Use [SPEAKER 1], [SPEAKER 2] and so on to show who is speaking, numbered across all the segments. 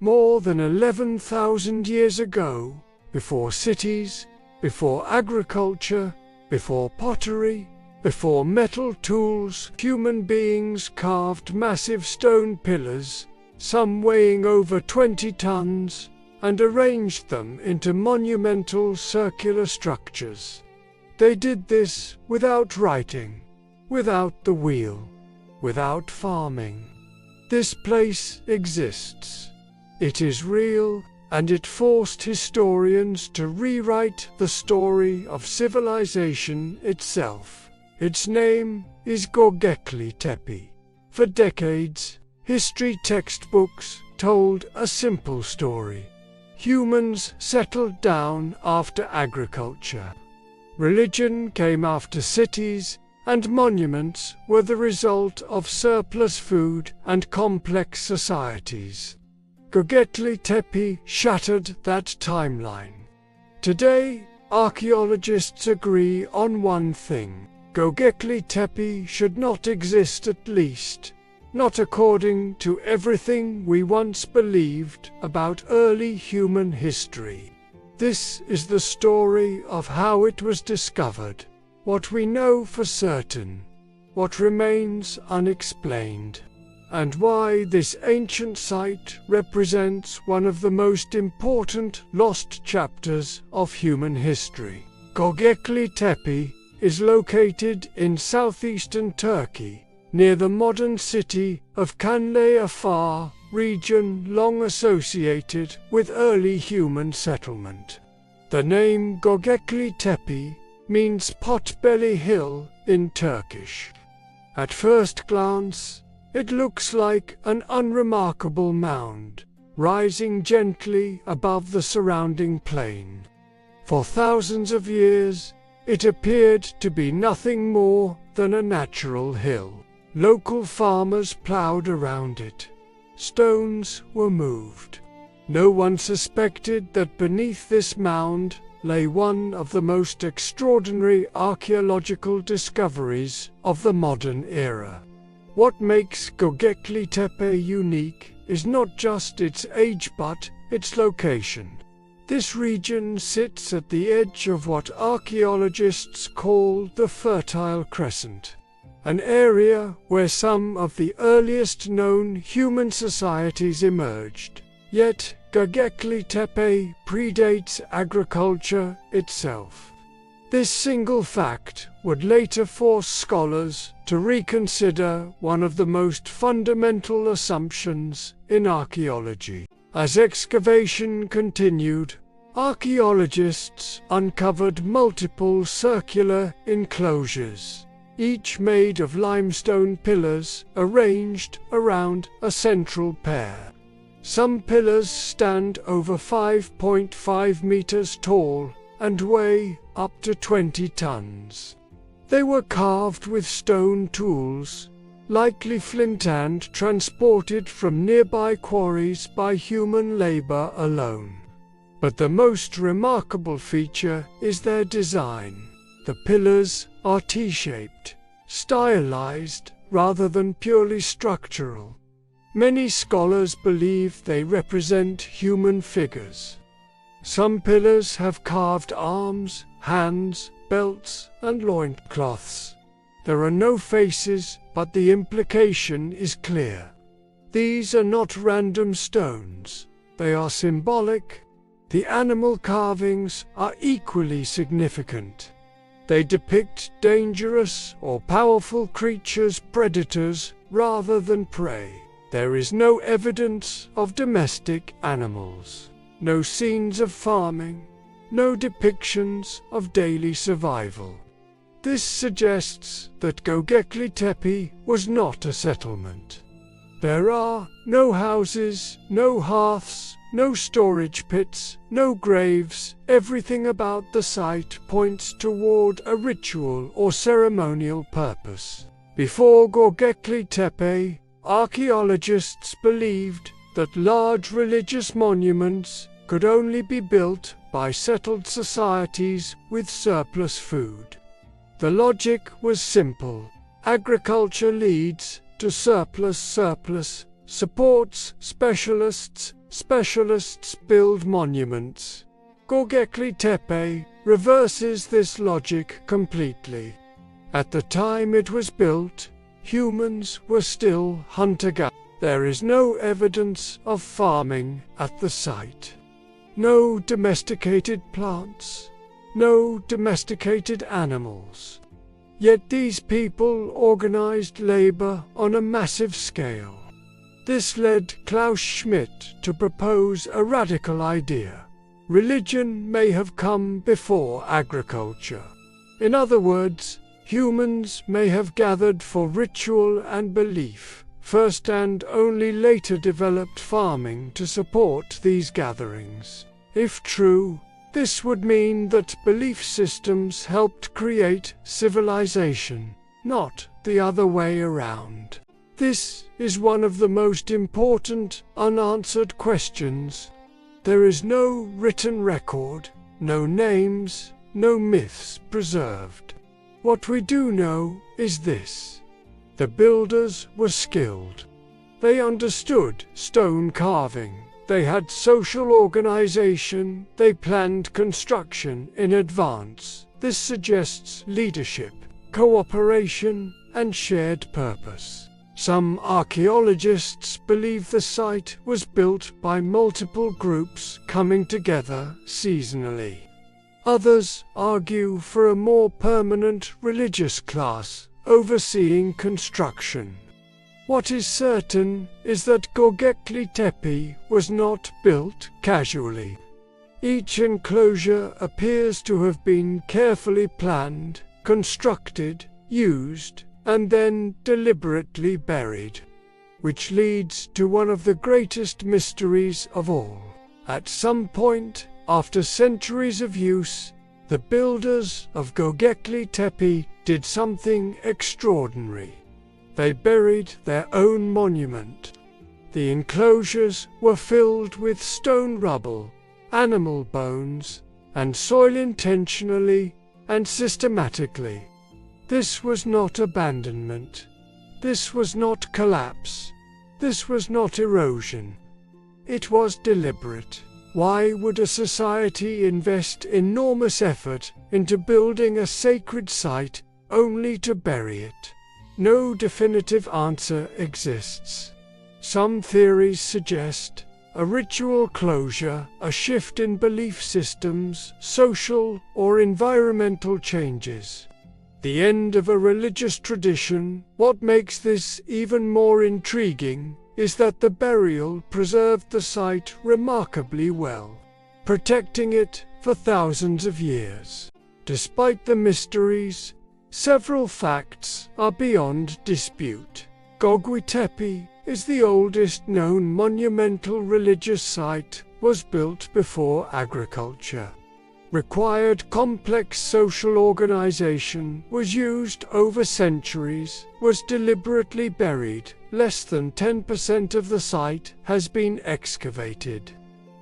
[SPEAKER 1] more than 11,000 years ago, before cities, before agriculture, before pottery, before metal tools, human beings carved massive stone pillars, some weighing over 20 tons, and arranged them into monumental circular structures. They did this without writing, without the wheel, without farming. This place exists. It is real, and it forced historians to rewrite the story of civilization itself. Its name is Göbekli Tepe. For decades, history textbooks told a simple story. Humans settled down after agriculture. Religion came after cities, and monuments were the result of surplus food and complex societies. Göbekli Tepe shattered that timeline. Today, archaeologists agree on one thing: Göbekli Tepe should not exist, at least not according to everything we once believed about early human history. This is the story of how it was discovered, what we know for certain, what remains unexplained, and why this ancient site represents one of the most important lost chapters of human history. Göbekli Tepe is located in southeastern Turkey, near the modern city of Kanlı region long associated with early human settlement. The name Göbekli Tepe means pot-belly hill in Turkish. At first glance, it looks like an unremarkable mound, rising gently above the surrounding plain. For thousands of years, it appeared to be nothing more than a natural hill. Local farmers plowed around it. Stones were moved. No one suspected that beneath this mound lay one of the most extraordinary archaeological discoveries of the modern era. What makes Göbekli Tepe unique is not just its age but its location. This region sits at the edge of what archaeologists call the Fertile Crescent, an area where some of the earliest known human societies emerged. Yet, Göbekli Tepe predates agriculture itself. This single fact would later force scholars to reconsider one of the most fundamental assumptions in archaeology. As excavation continued, archaeologists uncovered multiple circular enclosures, each made of limestone pillars arranged around a central pair. Some pillars stand over 5.5 meters tall and weigh up to 20 tons. They were carved with stone tools, likely flint, and transported from nearby quarries by human labor alone. But the most remarkable feature is their design. The pillars are T-shaped, stylized rather than purely structural. Many scholars believe they represent human figures. Some pillars have carved arms, hands, belts, and loincloths. There are no faces, but the implication is clear. These are not random stones. They are symbolic. The animal carvings are equally significant. They depict dangerous or powerful creatures, predators, rather than prey. There is no evidence of domestic animals, no scenes of farming, no depictions of daily survival. This suggests that Göbekli Tepe was not a settlement. There are no houses, no hearths, no storage pits, no graves. Everything about the site points toward a ritual or ceremonial purpose. Before Göbekli Tepe, archaeologists believed that large religious monuments could only be built by settled societies with surplus food. The logic was simple. Agriculture leads to surplus. Supports specialists, specialists build monuments. Göbekli Tepe reverses this logic completely. At the time it was built, humans were still hunter-gatherers. There is no evidence of farming at the site. No domesticated plants, no domesticated animals. Yet these people organized labor on a massive scale. This led Klaus Schmidt to propose a radical idea. Religion may have come before agriculture. In other words, humans may have gathered for ritual and belief first and only later developed farming to support these gatherings. If true, this would mean that belief systems helped create civilization, not the other way around. This is one of the most important unanswered questions. There is no written record, no names, no myths preserved. What we do know is this: the builders were skilled. They understood stone carving, they had social organization, they planned construction in advance. This suggests leadership, cooperation, and shared purpose. Some archaeologists believe the site was built by multiple groups coming together seasonally. Others argue for a more permanent religious class overseeing construction. What is certain is that Göbekli Tepe was not built casually. Each enclosure appears to have been carefully planned, constructed, used, and then deliberately buried. Which leads to one of the greatest mysteries of all. At some point, after centuries of use, the builders of Göbekli Tepe did something extraordinary. They buried their own monument. The enclosures were filled with stone rubble, animal bones, and soil intentionally and systematically. This was not abandonment. This was not collapse. This was not erosion. It was deliberate. Why would a society invest enormous effort into building a sacred site only to bury it? No definitive answer exists. Some theories suggest a ritual closure, a shift in belief systems, social or environmental changes. The end of a religious tradition. What makes this even more intriguing is that the burial preserved the site remarkably well, protecting it for thousands of years. Despite the mysteries, several facts are beyond dispute. Göbekli Tepe is the oldest known monumental religious site, was built before agriculture. Required complex social organization, was used over centuries, was deliberately buried. Less than 10% of the site has been excavated.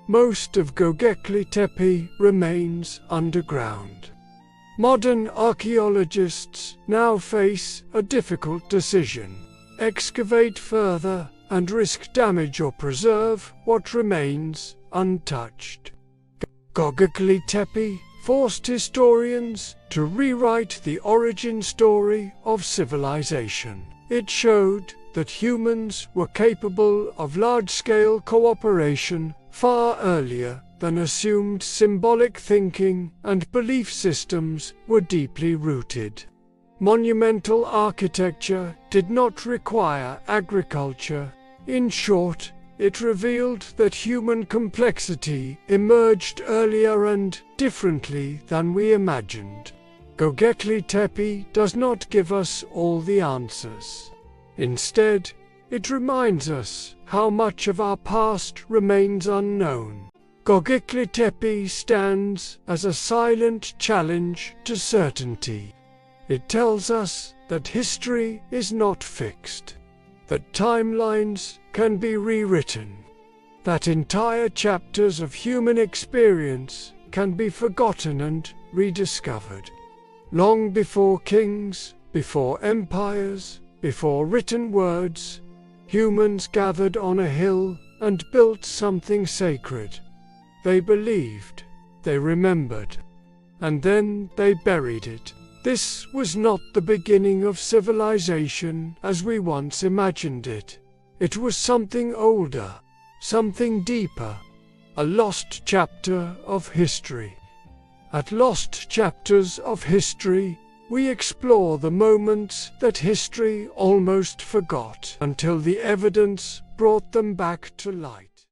[SPEAKER 1] Most of Göbekli Tepe remains underground. Modern archaeologists now face a difficult decision: excavate further and risk damage or preserve what remains untouched. Göbekli Tepe forced historians to rewrite the origin story of civilization. It showed that humans were capable of large-scale cooperation far earlier than assumed. Symbolic thinking and belief systems were deeply rooted. Monumental architecture did not require agriculture. In short, it revealed that human complexity emerged earlier and differently than we imagined. Göbekli Tepe does not give us all the answers. Instead, it reminds us how much of our past remains unknown. Göbekli Tepe stands as a silent challenge to certainty. It tells us that history is not fixed, that timelines can be rewritten, that entire chapters of human experience can be forgotten and rediscovered. Long before kings, before empires, before written words, humans gathered on a hill and built something sacred. They believed, they remembered, and then they buried it. This was not the beginning of civilization as we once imagined it. It was something older, something deeper, a lost chapter of history. At Lost Chapters of History, we explore the moments that history almost forgot until the evidence brought them back to light.